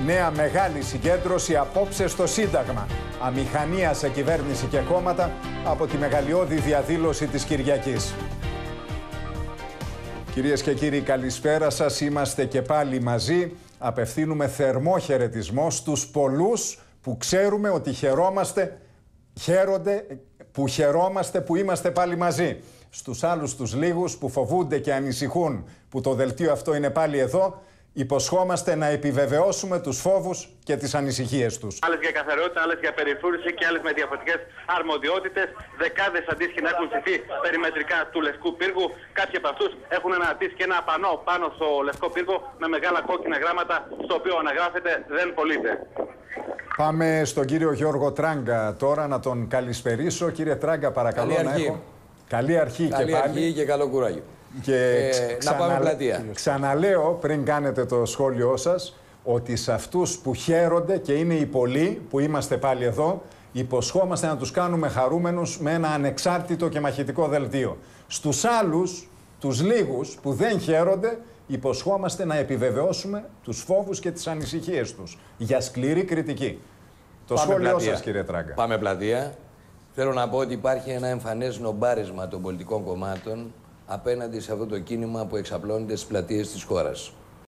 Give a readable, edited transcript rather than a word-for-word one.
Νέα μεγάλη συγκέντρωση απόψε στο Σύνταγμα. Αμηχανία σε κυβέρνηση και κόμματα από τη μεγαλειώδη διαδήλωση της Κυριακής. Κυρίες και κύριοι, καλησπέρα σας. Είμαστε και πάλι μαζί. Απευθύνουμε θερμό χαιρετισμό στους πολλούς που ξέρουμε ότι χαιρόμαστε που είμαστε πάλι μαζί. Στους άλλους τους λίγους που φοβούνται και ανησυχούν που το δελτίο αυτό είναι πάλι εδώ, υποσχόμαστε να επιβεβαιώσουμε τους φόβους και τις ανησυχίες τους. Άλλες για καθαριότητα, άλλες για περιφρούρηση και άλλες με διαφορετικές αρμοδιότητες. Δεκάδες αντίστοιχοι να έχουν στηθεί περιμετρικά του Λευκού Πύργου. Κάποιοι από αυτούς έχουν αναρτήσει και ένα πανό πάνω στο Λευκό Πύργο με μεγάλα κόκκινα γράμματα, στο οποίο αναγράφεται «Δεν πωλείται». Πάμε στον κύριο Γιώργο Τράγκα τώρα να τον καλησπερίσω. Κύριε Τράγκα, παρακαλώ. Καλή αρχή και πάλι. Καλή αρχή και καλό κουράγιο. Και να πάμε πλατεία. Ξαναλέω πριν κάνετε το σχόλιο σας ότι σε αυτούς που χαίρονται και είναι οι πολλοί που είμαστε πάλι εδώ, υποσχόμαστε να τους κάνουμε χαρούμενους με ένα ανεξάρτητο και μαχητικό δελτίο. Στους άλλους, τους λίγους που δεν χαίρονται, υποσχόμαστε να επιβεβαιώσουμε τους φόβους και τις ανησυχίες τους για σκληρή κριτική. Το σχόλιο σας, κύριε Τράγκα. Πάμε πλατεία. Θέλω να πω ότι υπάρχει ένα εμφανές νομπάρισμα των πολιτικών κομμάτων απέναντι σε αυτό το κίνημα που εξαπλώνεται στις πλατείες της χώρας.